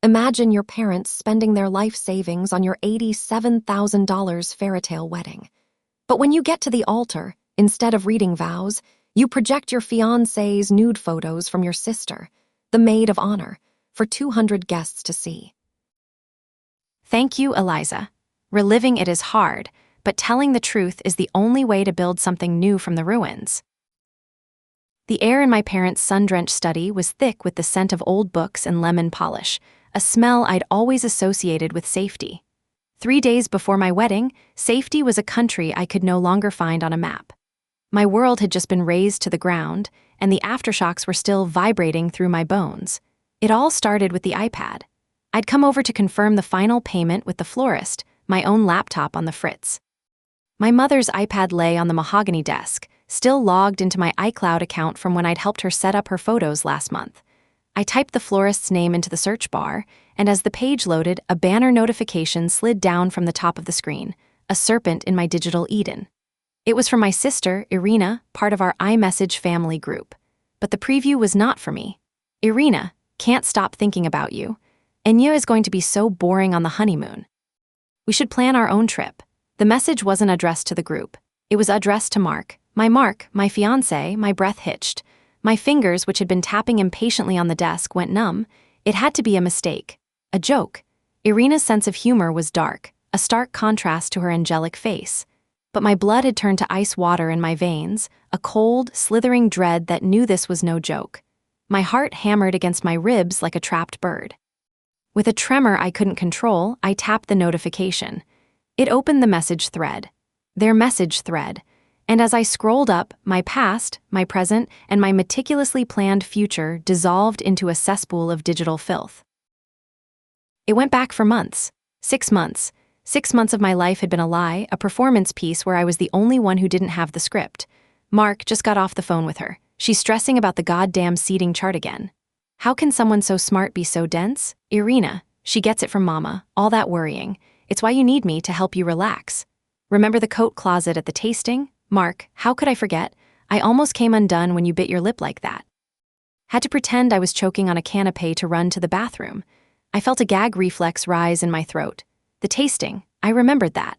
Imagine your parents spending their life savings on your $87,000 fairy tale wedding. But when you get to the altar, instead of reading vows, you project your fiancé's nude photos from your sister, the maid of honor, for 200 guests to see. Thank you, Eliza. Reliving it is hard, but telling the truth is the only way to build something new from the ruins. The air in my parents' sun-drenched study was thick with the scent of old books and lemon polish, a smell I'd always associated with safety. 3 days before my wedding, safety was a country I could no longer find on a map. My world had just been razed to the ground, and the aftershocks were still vibrating through my bones. It all started with the iPad. I'd come over to confirm the final payment with the florist, my own laptop on the fritz. My mother's iPad lay on the mahogany desk, still logged into my iCloud account from when I'd helped her set up her photos last month. I typed the florist's name into the search bar, and as the page loaded, a banner notification slid down from the top of the screen, a serpent in my digital Eden. It was from my sister, Irina, part of our iMessage family group. But the preview was not for me. Irina, can't stop thinking about you. Anya is going to be so boring on the honeymoon. We should plan our own trip. The message wasn't addressed to the group. It was addressed to Mark, my fiancé. My breath hitched. My fingers, which had been tapping impatiently on the desk, went numb. It had to be a mistake. A joke. Irina's sense of humor was dark, a stark contrast to her angelic face. But my blood had turned to ice water in my veins, a cold, slithering dread that knew this was no joke. My heart hammered against my ribs like a trapped bird. With a tremor I couldn't control, I tapped the notification. It opened the message thread. Their message thread. And as I scrolled up, my past, my present, and my meticulously planned future dissolved into a cesspool of digital filth. It went back for months. 6 months. 6 months of my life had been a lie, a performance piece where I was the only one who didn't have the script. Mark just got off the phone with her. She's stressing about the goddamn seating chart again. How can someone so smart be so dense? Irina, she gets it from Mama, all that worrying. It's why you need me to help you relax. Remember the coat closet at the tasting? Mark, how could I forget? I almost came undone when you bit your lip like that. Had to pretend I was choking on a canapé to run to the bathroom. I felt a gag reflex rise in my throat. The tasting, I remembered that.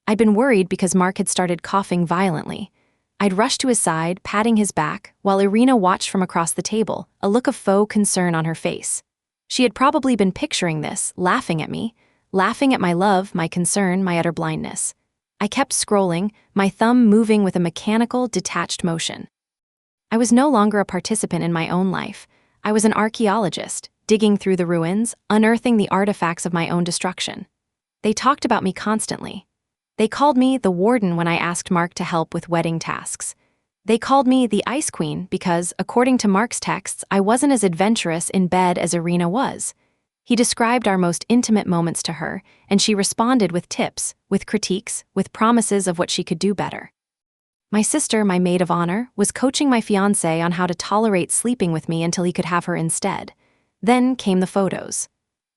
I'd been worried because Mark had started coughing violently. I'd rushed to his side, patting his back, while Irina watched from across the table, a look of faux concern on her face. She had probably been picturing this, laughing at me, laughing at my love, my concern, my utter blindness. I kept scrolling, my thumb moving with a mechanical, detached motion. I was no longer a participant in my own life. I was an archaeologist, digging through the ruins, unearthing the artifacts of my own destruction. They talked about me constantly. They called me the warden when I asked Mark to help with wedding tasks. They called me the Ice Queen because, according to Mark's texts, I wasn't as adventurous in bed as Irina was. He described our most intimate moments to her, and she responded with tips, with critiques, with promises of what she could do better. My sister, my maid of honor, was coaching my fiancé on how to tolerate sleeping with me until he could have her instead. Then came the photos.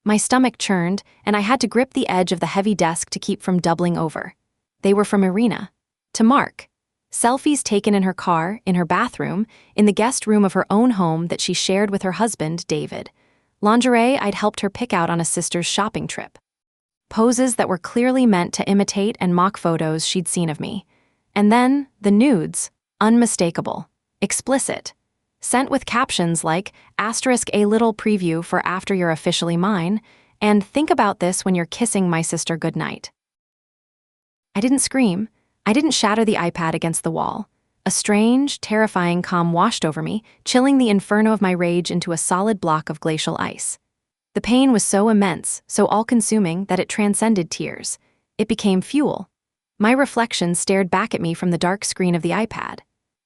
My stomach churned, and I had to grip the edge of the heavy desk to keep from doubling over. They were from Irina. To Mark. Selfies taken in her car, in her bathroom, in the guest room of her own home that she shared with her husband, David. Lingerie I'd helped her pick out on a sister's shopping trip. Poses that were clearly meant to imitate and mock photos she'd seen of me. And then, the nudes. Unmistakable. Explicit. Sent with captions like, *a little preview for after you're officially mine, and think about this when you're kissing my sister goodnight. I didn't scream. I didn't shatter the iPad against the wall. A strange, terrifying calm washed over me, chilling the inferno of my rage into a solid block of glacial ice. The pain was so immense, so all-consuming, that it transcended tears. It became fuel. My reflection stared back at me from the dark screen of the iPad.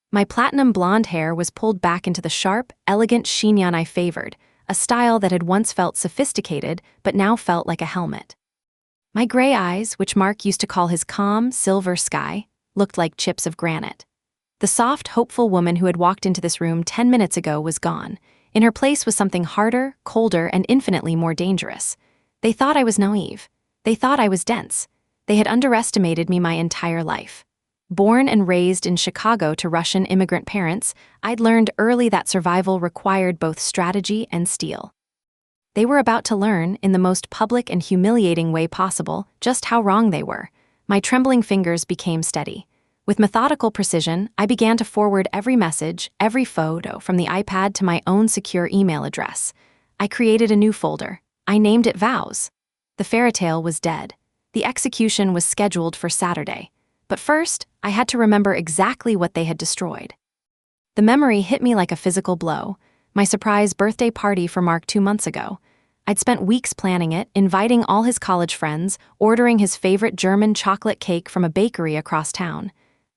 My platinum blonde hair was pulled back into the sharp, elegant chignon I favored, a style that had once felt sophisticated but now felt like a helmet. My gray eyes, which Mark used to call his calm, silver sky, looked like chips of granite. The soft, hopeful woman who had walked into this room 10 minutes ago was gone. In her place was something harder, colder, and infinitely more dangerous. They thought I was naive. They thought I was dense. They had underestimated me my entire life. Born and raised in Chicago to Russian immigrant parents, I'd learned early that survival required both strategy and steel. They were about to learn, in the most public and humiliating way possible, just how wrong they were. My trembling fingers became steady. With methodical precision, I began to forward every message, every photo, from the iPad to my own secure email address. I created a new folder. I named it Vows. The fairy tale was dead. The execution was scheduled for Saturday. But first, I had to remember exactly what they had destroyed. The memory hit me like a physical blow. My surprise birthday party for Mark 2 months ago. I'd spent weeks planning it, inviting all his college friends, ordering his favorite German chocolate cake from a bakery across town.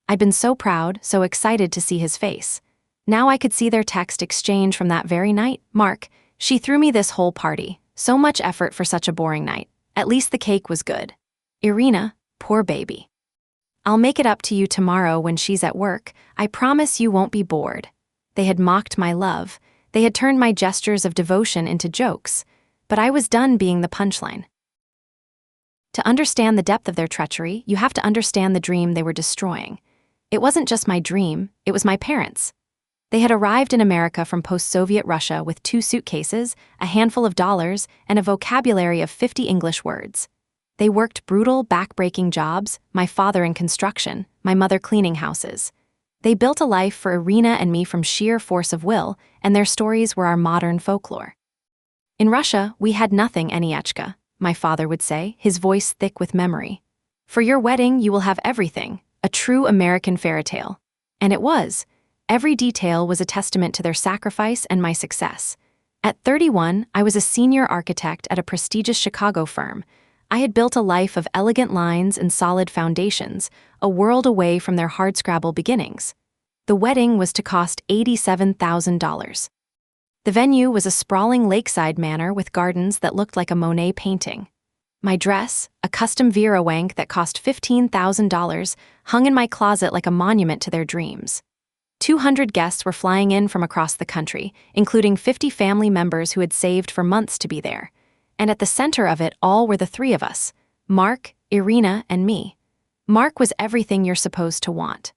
I'd been so proud, so excited to see his face. Now I could see their text exchange from that very night. Mark, she threw me this whole party. So much effort for such a boring night. At least the cake was good. Irina, poor baby. I'll make it up to you tomorrow when she's at work. I promise you won't be bored. They had mocked my love. They had turned my gestures of devotion into jokes. But I was done being the punchline. To understand the depth of their treachery, you have to understand the dream they were destroying. It wasn't just my dream, it was my parents'. They had arrived in America from post-Soviet Russia with 2 suitcases, a handful of dollars, and a vocabulary of 50 English words. They worked brutal, back-breaking jobs, my father in construction, my mother cleaning houses. They built a life for Irina and me from sheer force of will, and their stories were our modern folklore. In Russia, we had nothing, Aniechka, my father would say, his voice thick with memory. For your wedding, you will have everything, a true American fairy tale. And it was. Every detail was a testament to their sacrifice and my success. At 31, I was a senior architect at a prestigious Chicago firm. I had built a life of elegant lines and solid foundations, a world away from their hardscrabble beginnings. The wedding was to cost $87,000. The venue was a sprawling lakeside manor with gardens that looked like a Monet painting. My dress, a custom Vera Wank that cost $15,000, hung in my closet like a monument to their dreams. 200 guests were flying in from across the country, including 50 family members who had saved for months to be there. And at the center of it all were the 3 of us, Mark, Irina, and me. Mark was everything you're supposed to want.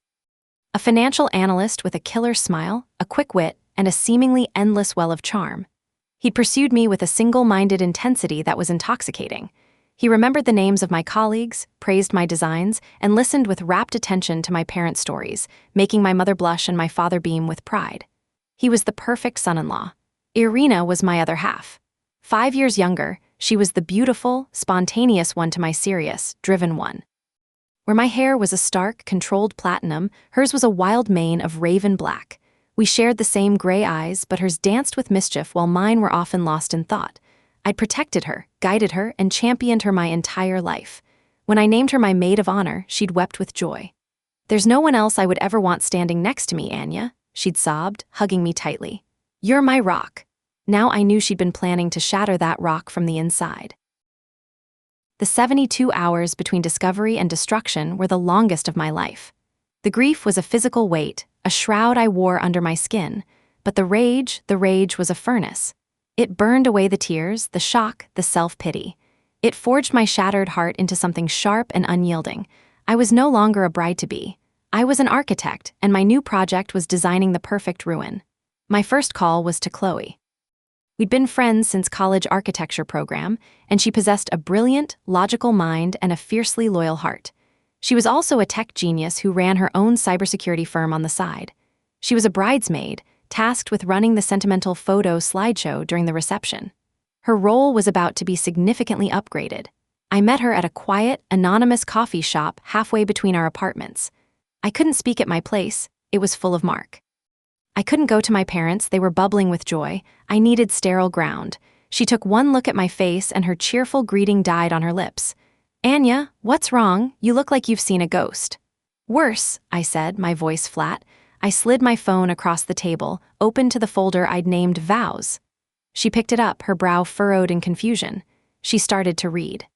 A financial analyst with a killer smile, a quick wit, and a seemingly endless well of charm. He'd pursued me with a single-minded intensity that was intoxicating. He remembered the names of my colleagues, praised my designs, and listened with rapt attention to my parents' stories, making my mother blush and my father beam with pride. He was the perfect son-in-law. Irina was my other half. 5 years younger, she was the beautiful, spontaneous one to my serious, driven one. Where my hair was a stark, controlled platinum, hers was a wild mane of raven black. We shared the same gray eyes, but hers danced with mischief while mine were often lost in thought. I'd protected her, guided her, and championed her my entire life. When I named her my maid of honor, she'd wept with joy. "There's no one else I would ever want standing next to me, Anya," she'd sobbed, hugging me tightly. "You're my rock." Now I knew she'd been planning to shatter that rock from the inside. The 72 hours between discovery and destruction were the longest of my life. The grief was a physical weight, a shroud I wore under my skin, but the rage was a furnace. It burned away the tears, the shock, the self-pity. It forged my shattered heart into something sharp and unyielding. I was no longer a bride-to-be. I was an architect, and my new project was designing the perfect ruin. My first call was to Chloe. We'd been friends since college architecture program, and she possessed a brilliant, logical mind and a fiercely loyal heart. She was also a tech genius who ran her own cybersecurity firm on the side. She was a bridesmaid, tasked with running the sentimental photo slideshow during the reception. Her role was about to be significantly upgraded. I met her at a quiet, anonymous coffee shop halfway between our apartments. I couldn't speak at my place, it was full of Mark. I couldn't go to my parents, they were bubbling with joy. I needed sterile ground. She took one look at my face and her cheerful greeting died on her lips. "Anya, what's wrong? You look like you've seen a ghost." "Worse," I said, my voice flat. I slid my phone across the table, opened to the folder I'd named Vows. She picked it up, her brow furrowed in confusion. She started to read.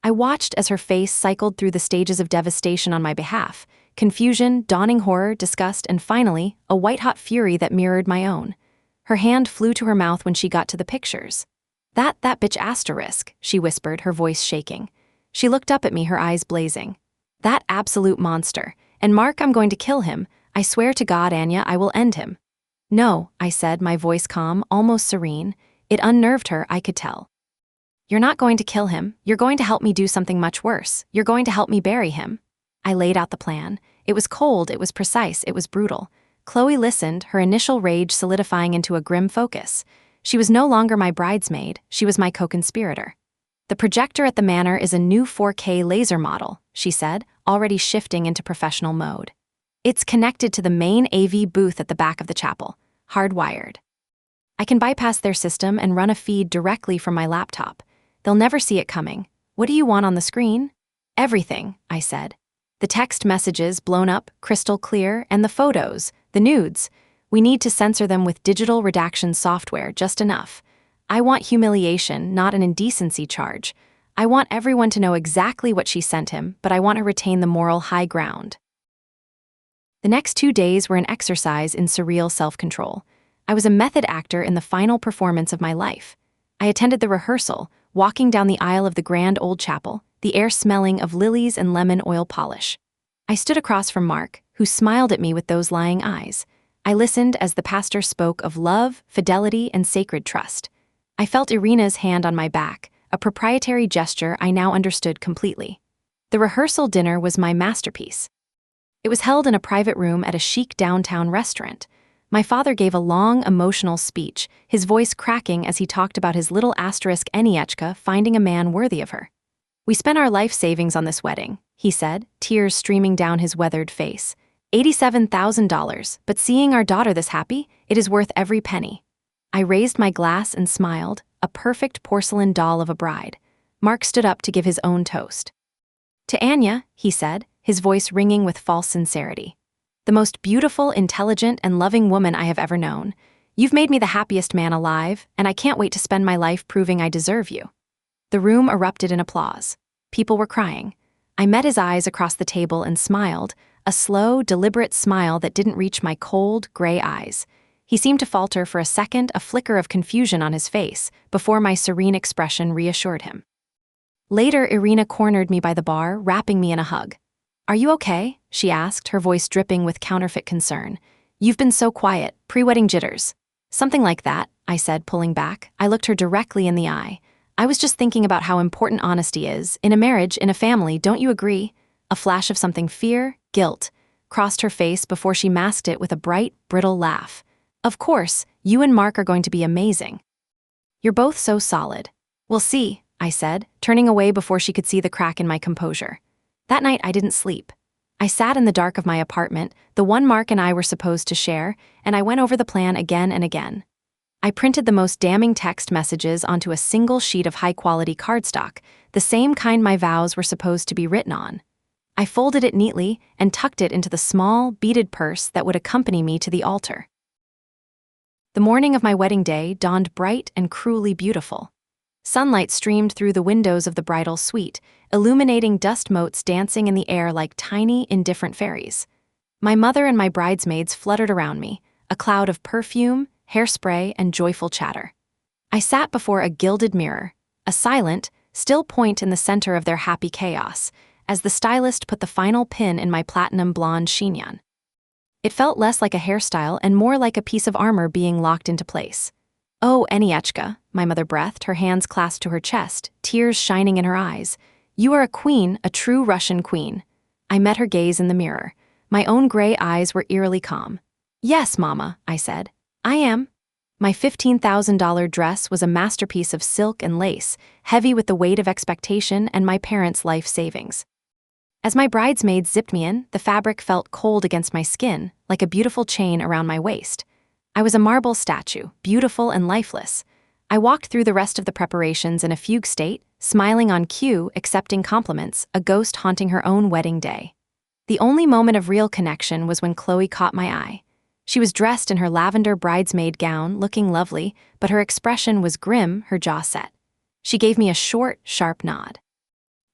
I watched as her face cycled through the stages of devastation on my behalf. Confusion, dawning horror, disgust, and finally, a white-hot fury that mirrored my own. Her hand flew to her mouth when she got to the pictures. That bitch asterisk," she whispered, her voice shaking. She looked up at me, her eyes blazing. "That absolute monster. And Mark, I'm going to kill him. I swear to God, Anya, I will end him." "No," I said, my voice calm, almost serene. It unnerved her, I could tell. "You're not going to kill him. You're going to help me do something much worse. You're going to help me bury him." I laid out the plan. It was cold, it was precise, it was brutal. Chloe listened, her initial rage solidifying into a grim focus. She was no longer my bridesmaid, she was my co-conspirator. "The projector at the manor is a new 4K laser model," she said, already shifting into professional mode. "It's connected to the main AV booth at the back of the chapel, hardwired. I can bypass their system and run a feed directly from my laptop. They'll never see it coming. What do you want on the screen?" "Everything," I said. "The text messages blown up, crystal clear, and the photos, the nudes. We need to censor them with digital redaction software, just enough. I want humiliation, not an indecency charge. I want everyone to know exactly what she sent him, but I want to retain the moral high ground." The next 2 days were an exercise in surreal self-control. I was a method actor in the final performance of my life. I attended the rehearsal, walking down the aisle of the grand old chapel, the air smelling of lilies and lemon oil polish. I stood across from Mark, who smiled at me with those lying eyes. I listened as the pastor spoke of love, fidelity, and sacred trust. I felt Irina's hand on my back, a proprietary gesture I now understood completely. The rehearsal dinner was my masterpiece. It was held in a private room at a chic downtown restaurant. My father gave a long, emotional speech, his voice cracking as he talked about his little asterisk Aniechka finding a man worthy of her. "We spent our life savings on this wedding," he said, tears streaming down his weathered face. $87,000, but seeing our daughter this happy, it is worth every penny." I raised my glass and smiled, a perfect porcelain doll of a bride. Mark stood up to give his own toast. "To Anya," he said, his voice ringing with false sincerity. "The most beautiful, intelligent, and loving woman I have ever known. You've made me the happiest man alive, and I can't wait to spend my life proving I deserve you." The room erupted in applause. People were crying. I met his eyes across the table and smiled, a slow, deliberate smile that didn't reach my cold, gray eyes. He seemed to falter for a second, a flicker of confusion on his face, before my serene expression reassured him. Later, Irina cornered me by the bar, wrapping me in a hug. "Are you okay?" she asked, her voice dripping with counterfeit concern. "You've been so quiet, pre-wedding jitters." "Something like that," I said, pulling back. I looked her directly in the eye. "I was just thinking about how important honesty is, in a marriage, in a family, don't you agree?" A flash of something guilt, crossed her face before she masked it with a bright, brittle laugh. "Of course, you and Mark are going to be amazing. You're both so solid." "We'll see," I said, turning away before she could see the crack in my composure. That night, I didn't sleep. I sat in the dark of my apartment, the one Mark and I were supposed to share, and I went over the plan again and again. I printed the most damning text messages onto a single sheet of high-quality cardstock, the same kind my vows were supposed to be written on. I folded it neatly and tucked it into the small, beaded purse that would accompany me to the altar. The morning of my wedding day dawned bright and cruelly beautiful. Sunlight streamed through the windows of the bridal suite, illuminating dust motes dancing in the air like tiny, indifferent fairies. My mother and my bridesmaids fluttered around me, a cloud of perfume, hairspray, and joyful chatter. I sat before a gilded mirror, a silent, still point in the center of their happy chaos, as the stylist put the final pin in my platinum blonde chignon. It felt less like a hairstyle and more like a piece of armor being locked into place. "Oh, Aniechka," my mother breathed, her hands clasped to her chest, tears shining in her eyes. "You are a queen, a true Russian queen." I met her gaze in the mirror. My own gray eyes were eerily calm. "Yes, Mama," I said. "I am." My $15,000 dress was a masterpiece of silk and lace, heavy with the weight of expectation and my parents' life savings. As my bridesmaids zipped me in, the fabric felt cold against my skin, like a beautiful chain around my waist. I was a marble statue, beautiful and lifeless. I walked through the rest of the preparations in a fugue state, smiling on cue, accepting compliments, a ghost haunting her own wedding day. The only moment of real connection was when Chloe caught my eye. She was dressed in her lavender bridesmaid gown, looking lovely, but her expression was grim, her jaw set. She gave me a short, sharp nod.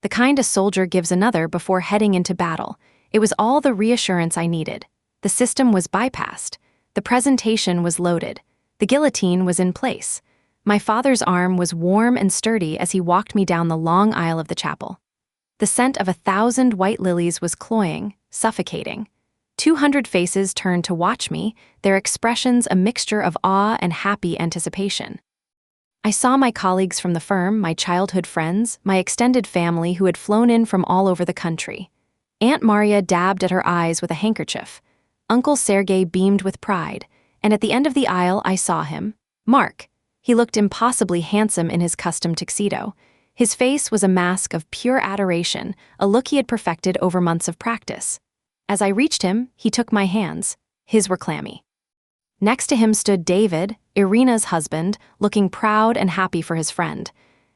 The kind a soldier gives another before heading into battle. It was all the reassurance I needed. The system was bypassed. The presentation was loaded. The guillotine was in place. My father's arm was warm and sturdy as he walked me down the long aisle of the chapel. The scent of 1,000 white lilies was cloying, suffocating. 200 faces turned to watch me, their expressions a mixture of awe and happy anticipation. I saw my colleagues from the firm, my childhood friends, my extended family who had flown in from all over the country. Aunt Maria dabbed at her eyes with a handkerchief. Uncle Sergei beamed with pride, and at the end of the aisle I saw him, Mark. He looked impossibly handsome in his custom tuxedo. His face was a mask of pure adoration, a look he had perfected over months of practice. As I reached him, he took my hands. His were clammy. Next to him stood David, Irina's husband, looking proud and happy for his friend.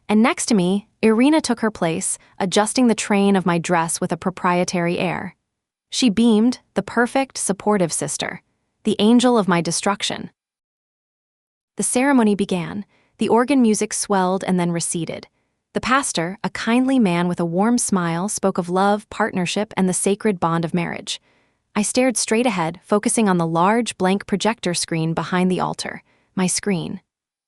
And next to me, Irina took her place, adjusting the train of my dress with a proprietary air. She beamed, the perfect, supportive sister, the angel of my destruction. The ceremony began. The organ music swelled and then receded. The pastor, a kindly man with a warm smile, spoke of love, partnership, and the sacred bond of marriage. I stared straight ahead, focusing on the large, blank projector screen behind the altar, my screen.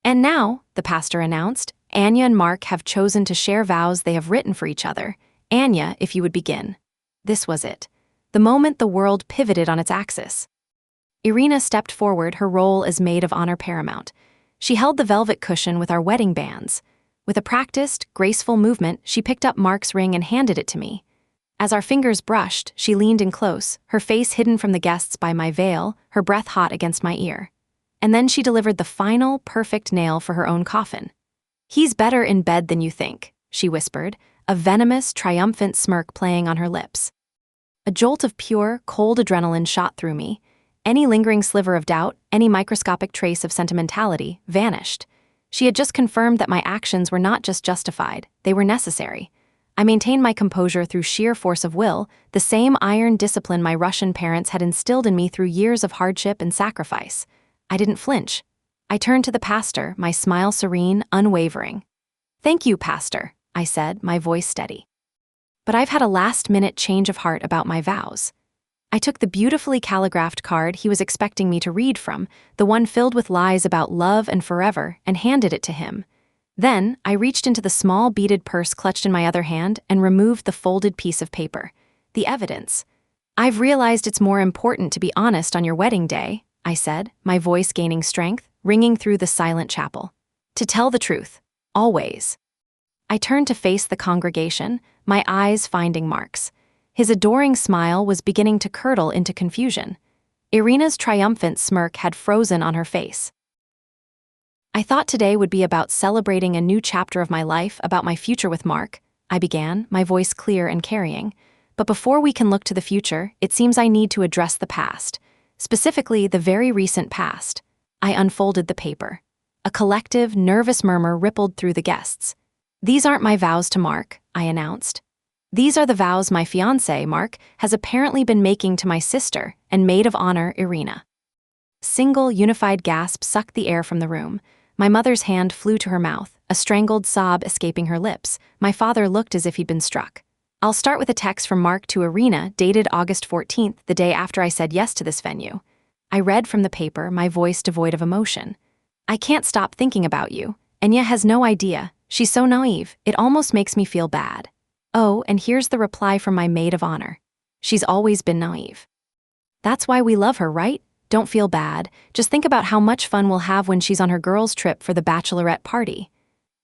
And now, the pastor announced, Anya and Mark have chosen to share vows they have written for each other. Anya, if you would begin. This was it. The moment the world pivoted on its axis. Irina stepped forward, her role as maid of honor paramount. She held the velvet cushion with our wedding bands. With a practiced, graceful movement, she picked up Mark's ring and handed it to me. As our fingers brushed, she leaned in close, her face hidden from the guests by my veil, her breath hot against my ear. And then she delivered the final, perfect nail for her own coffin. "He's better in bed than you think," she whispered, a venomous, triumphant smirk playing on her lips. A jolt of pure, cold adrenaline shot through me. Any lingering sliver of doubt, any microscopic trace of sentimentality, vanished. She had just confirmed that my actions were not just justified, they were necessary. I maintained my composure through sheer force of will, the same iron discipline my Russian parents had instilled in me through years of hardship and sacrifice. I didn't flinch. I turned to the pastor, my smile serene, unwavering. "Thank you, pastor," I said, my voice steady. But I've had a last-minute change of heart about my vows. I took the beautifully calligraphed card he was expecting me to read from, the one filled with lies about love and forever, and handed it to him. Then, I reached into the small beaded purse clutched in my other hand and removed the folded piece of paper. The evidence. "I've realized it's more important to be honest on your wedding day," I said, my voice gaining strength, ringing through the silent chapel. "To tell the truth. Always." I turned to face the congregation, my eyes finding Mark's. His adoring smile was beginning to curdle into confusion. Irina's triumphant smirk had frozen on her face. "I thought today would be about celebrating a new chapter of my life, about my future with Mark," I began, my voice clear and carrying. "But before we can look to the future, it seems I need to address the past. Specifically, the very recent past." I unfolded the paper. A collective, nervous murmur rippled through the guests. "These aren't my vows to Mark," I announced. "These are the vows my fiancé, Mark, has apparently been making to my sister and maid of honor, Irina." Single, unified gasp sucked the air from the room. My mother's hand flew to her mouth, a strangled sob escaping her lips. My father looked as if he'd been struck. I'll start with a text from Mark to Irina, dated August 14th, the day after I said yes to this venue. I read from the paper, my voice devoid of emotion. "I can't stop thinking about you. Anya has no idea. She's so naive, it almost makes me feel bad. Oh, and here's the reply from my maid of honor. She's always been naive. That's why we love her, right? Don't feel bad. Just think about how much fun we'll have when she's on her girls' trip for the bachelorette party."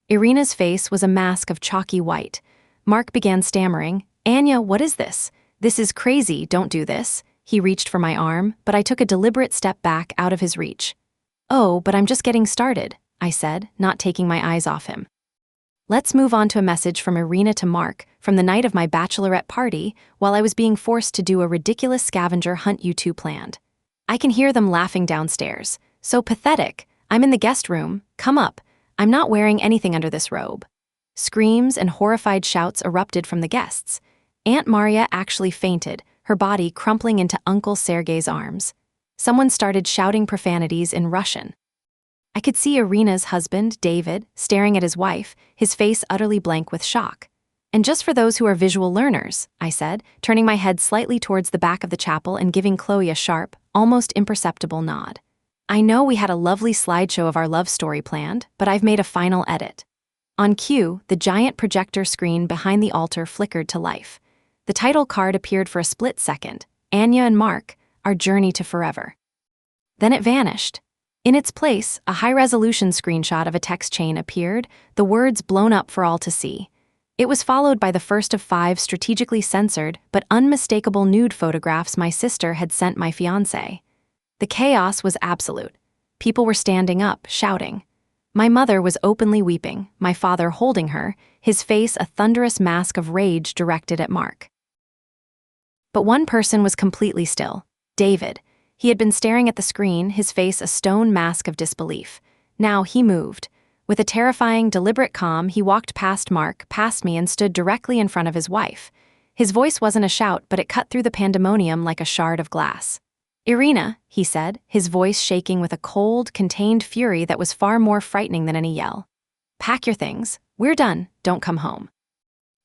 Irina's face was a mask of chalky white. Mark began stammering. "Anya, what is this? This is crazy, don't do this." He reached for my arm, but I took a deliberate step back out of his reach. "Oh, but I'm just getting started," I said, not taking my eyes off him. "Let's move on to a message from Irina to Mark, from the night of my bachelorette party, while I was being forced to do a ridiculous scavenger hunt you two planned. I can hear them laughing downstairs. So pathetic. I'm in the guest room. Come up. I'm not wearing anything under this robe." Screams and horrified shouts erupted from the guests. Aunt Maria actually fainted, her body crumpling into Uncle Sergei's arms. Someone started shouting profanities in Russian. I could see Irina's husband, David, staring at his wife, his face utterly blank with shock. "And just for those who are visual learners," I said, turning my head slightly towards the back of the chapel and giving Chloe a sharp, almost imperceptible nod. "I know we had a lovely slideshow of our love story planned, but I've made a final edit." On cue, the giant projector screen behind the altar flickered to life. The title card appeared for a split second, Anya and Mark, Our Journey to Forever. Then it vanished. In its place, a high-resolution screenshot of a text chain appeared, the words blown up for all to see. It was followed by the first of 5 strategically censored but unmistakable nude photographs my sister had sent my fiancé. The chaos was absolute. People were standing up, shouting. My mother was openly weeping, my father holding her, his face a thunderous mask of rage directed at Mark. But one person was completely still, David. He had been staring at the screen, his face a stone mask of disbelief. Now he moved. With a terrifying, deliberate calm, he walked past Mark, past me, and stood directly in front of his wife. His voice wasn't a shout, but it cut through the pandemonium like a shard of glass. "Irina," he said, his voice shaking with a cold, contained fury that was far more frightening than any yell. "Pack your things. We're done. Don't come home.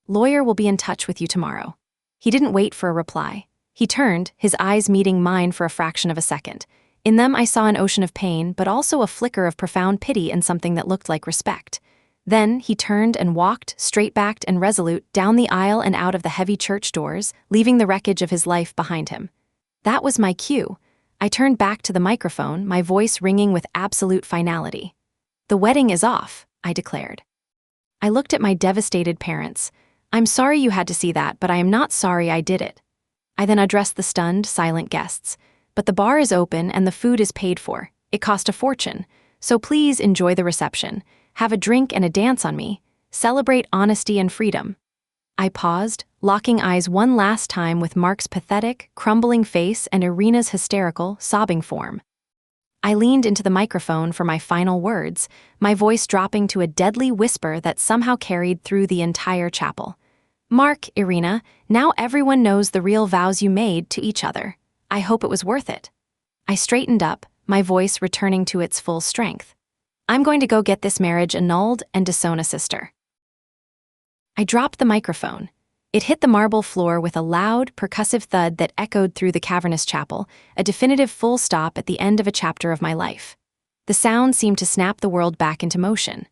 Lawyer will be in touch with you tomorrow." He didn't wait for a reply. He turned, his eyes meeting mine for a fraction of a second. In them I saw an ocean of pain, but also a flicker of profound pity and something that looked like respect. Then he turned and walked, straight-backed and resolute, down the aisle and out of the heavy church doors, leaving the wreckage of his life behind him. That was my cue. I turned back to the microphone, my voice ringing with absolute finality. "The wedding is off," I declared. I looked at my devastated parents. "I'm sorry you had to see that, but I am not sorry I did it." I then addressed the stunned, silent guests. "But the bar is open and the food is paid for. It cost a fortune. So please enjoy the reception. Have a drink and a dance on me. Celebrate honesty and freedom." I paused, locking eyes one last time with Mark's pathetic, crumbling face and Irina's hysterical, sobbing form. I leaned into the microphone for my final words, my voice dropping to a deadly whisper that somehow carried through the entire chapel. "Mark, Irina, now everyone knows the real vows you made to each other. I hope it was worth it." I straightened up, my voice returning to its full strength. "I'm going to go get this marriage annulled and disown a sister." I dropped the microphone. It hit the marble floor with a loud, percussive thud that echoed through the cavernous chapel, a definitive full stop at the end of a chapter of my life. The sound seemed to snap the world back into motion.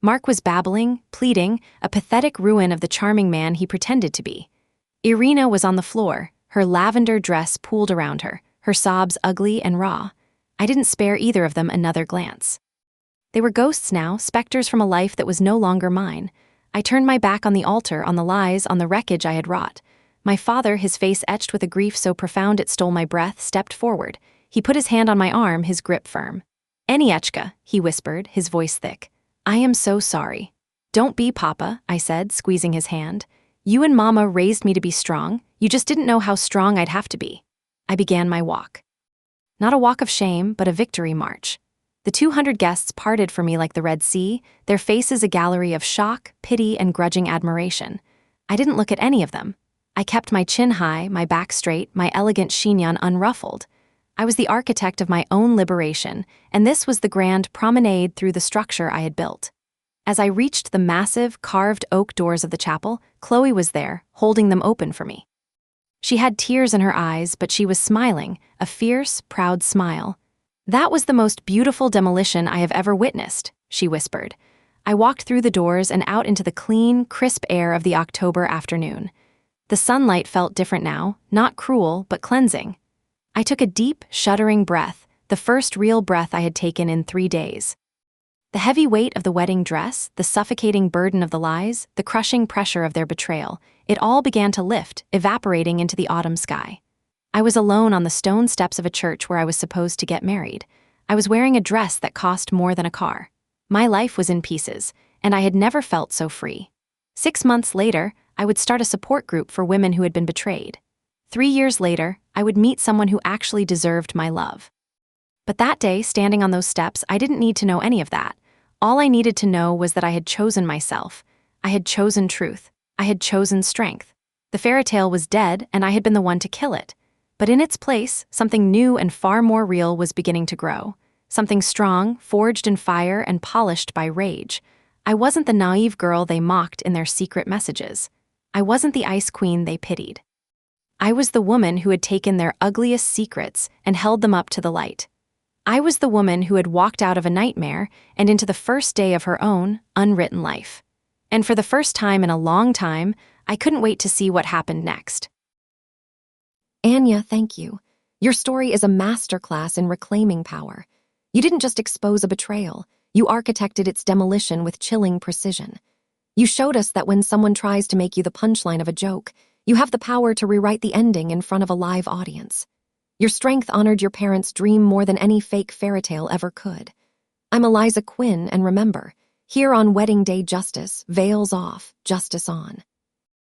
Mark was babbling, pleading, a pathetic ruin of the charming man he pretended to be. Irina was on the floor, her lavender dress pooled around her, her sobs ugly and raw. I didn't spare either of them another glance. They were ghosts now, specters from a life that was no longer mine. I turned my back on the altar, on the lies, on the wreckage I had wrought. My father, his face etched with a grief so profound it stole my breath, stepped forward. He put his hand on my arm, his grip firm. "Aniechka," he whispered, his voice thick. "I am so sorry." "Don't be, Papa," I said, squeezing his hand. "You and Mama raised me to be strong. You just didn't know how strong I'd have to be." I began my walk. Not a walk of shame, but a victory march. The 200 guests parted for me like the Red Sea, their faces a gallery of shock, pity, and grudging admiration. I didn't look at any of them. I kept my chin high, my back straight, my elegant chignon unruffled. I was the architect of my own liberation, and this was the grand promenade through the structure I had built. As I reached the massive, carved oak doors of the chapel, Chloe was there, holding them open for me. She had tears in her eyes, but she was smiling, a fierce, proud smile. "That was the most beautiful demolition I have ever witnessed," she whispered. I walked through the doors and out into the clean, crisp air of the October afternoon. The sunlight felt different now, not cruel, but cleansing. I took a deep, shuddering breath, the first real breath I had taken in 3 days. The heavy weight of the wedding dress, the suffocating burden of the lies, the crushing pressure of their betrayal, it all began to lift, evaporating into the autumn sky. I was alone on the stone steps of a church where I was supposed to get married. I was wearing a dress that cost more than a car. My life was in pieces, and I had never felt so free. 6 months later, I would start a support group for women who had been betrayed. 3 years later, I would meet someone who actually deserved my love. But that day, standing on those steps, I didn't need to know any of that. All I needed to know was that I had chosen myself. I had chosen truth. I had chosen strength. The fairy tale was dead, and I had been the one to kill it. But in its place, something new and far more real was beginning to grow. Something strong, forged in fire and polished by rage. I wasn't the naive girl they mocked in their secret messages. I wasn't the ice queen they pitied. I was the woman who had taken their ugliest secrets and held them up to the light. I was the woman who had walked out of a nightmare and into the first day of her own, unwritten life. And for the first time in a long time, I couldn't wait to see what happened next. Anya, thank you. Your story is a masterclass in reclaiming power. You didn't just expose a betrayal, you architected its demolition with chilling precision. You showed us that when someone tries to make you the punchline of a joke, you have the power to rewrite the ending in front of a live audience. Your strength honored your parents' dream more than any fake fairy tale ever could. I'm Eliza Quinn, and remember, here on Wedding Day Justice, veils off, justice on.